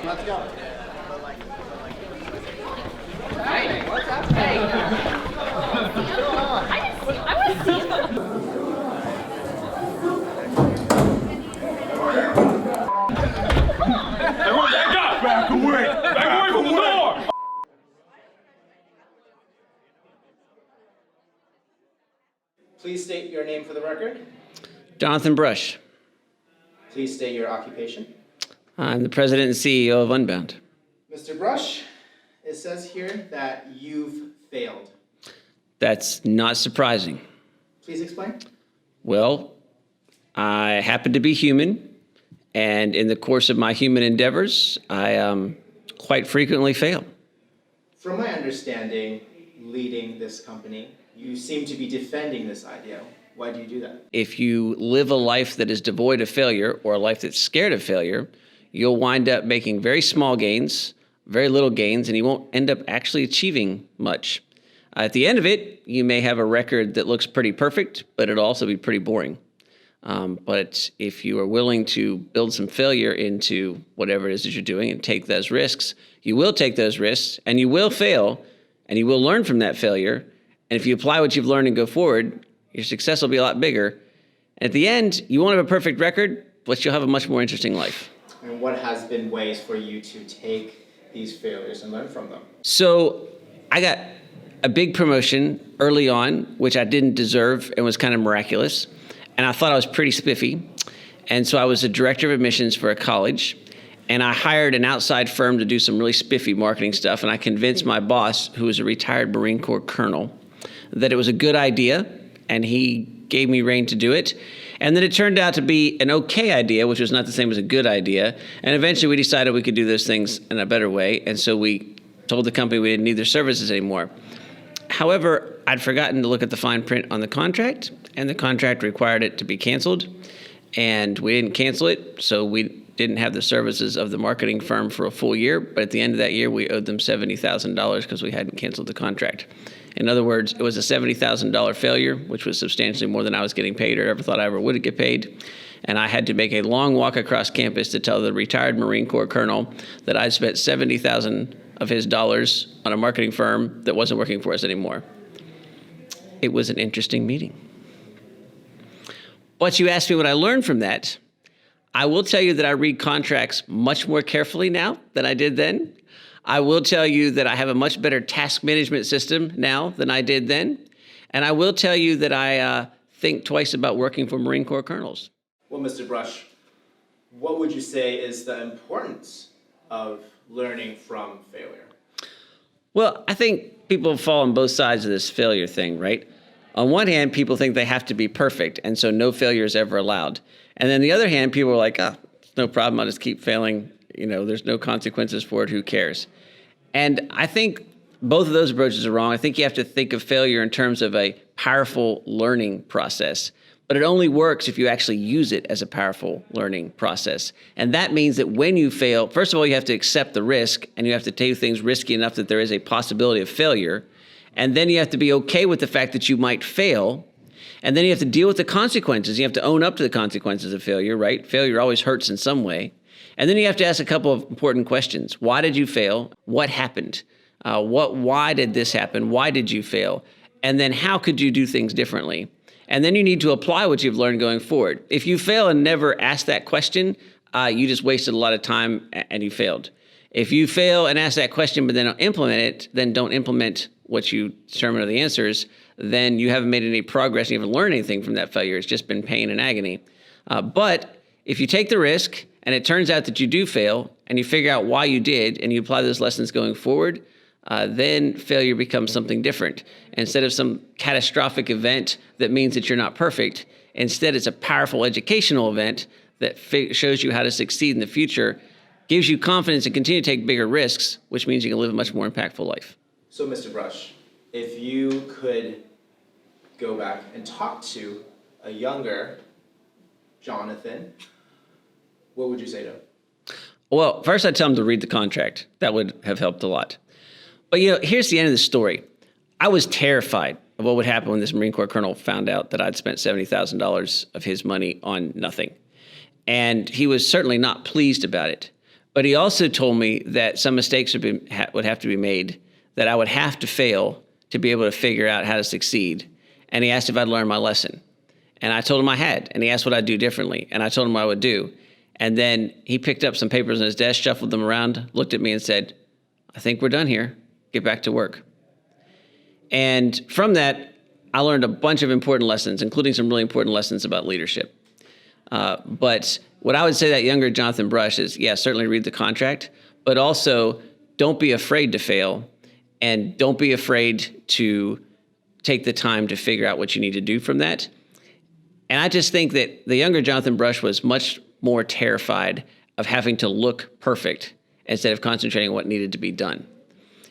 Let's go. Hey, what's up? Hey. I want to see them. Everyone back up! Back away! Back away from the door! Please state your name for the record. Jonathan Brush. Please state your occupation. I'm the president and CEO of Unbound. Mr. Brush, it says here that you've failed. That's not surprising. Please explain. Well, I happen to be human, and in the course of my human endeavors, I quite frequently fail. From my understanding, leading this company, you seem to be defending this idea. Why do you do that? If you live a life that is devoid of failure or a life that's scared of failure, you'll wind up making very small gains, very little gains, and you won't end up actually achieving much. At the end of it, you may have a record that looks pretty perfect, but it'll also be pretty boring. But if you are willing to build some failure into whatever it is that you're doing and take those risks, you will take those risks and you will fail and you will learn from that failure. And if you apply what you've learned and go forward, your success will be a lot bigger. And at the end, you won't have a perfect record, but you'll have a much more interesting life. And what has been ways for you to take these failures and learn from them? So I got a big promotion early on, which I didn't deserve and was kind of miraculous. And I thought I was pretty spiffy. And so I was the director of admissions for a college. And I hired an outside firm to do some really spiffy marketing stuff. And I convinced my boss, who was a retired Marine Corps colonel, that it was a good idea. And he gave me rein to do it. And then it turned out to be an okay idea, which was not the same as a good idea. And eventually we decided we could do those things in a better way. And so we told the company we didn't need their services anymore. However, I'd forgotten to look at the fine print on the contract, and the contract required it to be canceled. And we didn't cancel it, so we didn't have the services of the marketing firm for a full year. But at the end of that year, we owed them $70,000 because we hadn't canceled the contract. In other words, it was a $70,000 failure, which was substantially more than I was getting paid or ever thought I ever would get paid. And I had to make a long walk across campus to tell the retired Marine Corps colonel that I'd spent $70,000 of his dollars on a marketing firm that wasn't working for us anymore. It was an interesting meeting. But you asked me what I learned from that. I will tell you that I read contracts much more carefully now than I did then. I will tell you that I have a much better task management system now than I did then. And I will tell you that I think twice about working for Marine Corps colonels. Well, Mr. Brush, what would you say is the importance of learning from failure? Well, I think people fall on both sides of this failure thing, right? On one hand, people think they have to be perfect, and so no failure is ever allowed. And then the other hand, people are like, it's no problem, I'll just keep failing. There's no consequences for it, who cares? And I think both of those approaches are wrong. I think you have to think of failure in terms of a powerful learning process. But it only works if you actually use it as a powerful learning process. And that means that when you fail, first of all, you have to accept the risk, and you have to take things risky enough that there is a possibility of failure. And then you have to be okay with the fact that you might fail. And then you have to deal with the consequences. You have to own up to the consequences of failure, right? Failure always hurts in some way. And then you have to ask a couple of important questions. Why did you fail? What happened? Why did this happen? Why did you fail? And then how could you do things differently? And then you need to apply what you've learned going forward. If you fail and never ask that question, you just wasted a lot of time and you failed. If you fail and ask that question but then don't implement it, then don't implement what you determine are the answers, then you haven't made any progress and you haven't learned anything from that failure. It's just been pain and agony. But if you take the risk and it turns out that you do fail and you figure out why you did and you apply those lessons going forward, then failure becomes something different. Instead of some catastrophic event that means that you're not perfect, instead it's a powerful educational event that shows you how to succeed in the future, gives you confidence to continue to take bigger risks, which means you can live a much more impactful life. So, Mr. Brush, if you could go back and talk to a younger Jonathan, what would you say to him? Well, first I'd tell him to read the contract. That would have helped a lot. But here's the end of the story. I was terrified of what would happen when this Marine Corps colonel found out that I'd spent $70,000 of his money on nothing. And he was certainly not pleased about it. But he also told me that some mistakes would have to be made, that I would have to fail to be able to figure out how to succeed. And he asked if I'd learned my lesson. And I told him I had. And he asked what I'd do differently. And I told him what I would do. And then he picked up some papers on his desk, shuffled them around, looked at me and said, I think we're done here. Get back to work. And from that, I learned a bunch of important lessons, including some really important lessons about leadership. But what I would say that younger Jonathan Brush is, yeah, certainly read the contract, but also don't be afraid to fail, and don't be afraid to take the time to figure out what you need to do from that. And I just think that the younger Jonathan Brush was much more terrified of having to look perfect instead of concentrating on what needed to be done.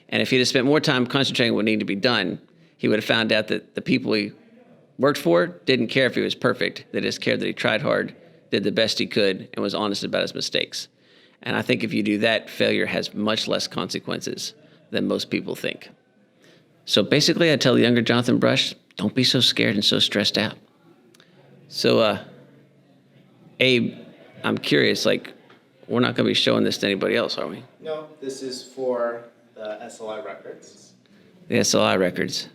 And if he'd have spent more time concentrating on what needed to be done, he would have found out that the people he worked for didn't care if he was perfect. They just cared that he tried hard, did the best he could, and was honest about his mistakes. And I think if you do that, failure has much less consequences than most people think. So basically, I tell the younger Jonathan Brush, don't be so scared and so stressed out. So, Abe, I'm curious, like, we're not going to be showing this to anybody else, are we? No, this is for the SLI records. The SLI records.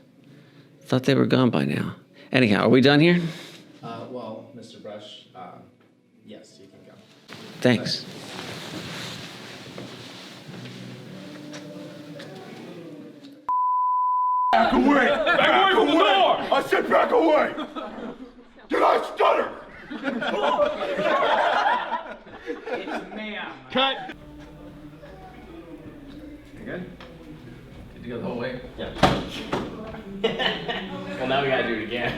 Thought they were gone by now. Anyhow, are we done here? Well, Mr. Brush, yes, you can go. Thanks. Back away! Back away from the door! I said back away! Did I stutter? Cut. You good? Good to go the whole way? Yeah. Well, now we gotta do it again.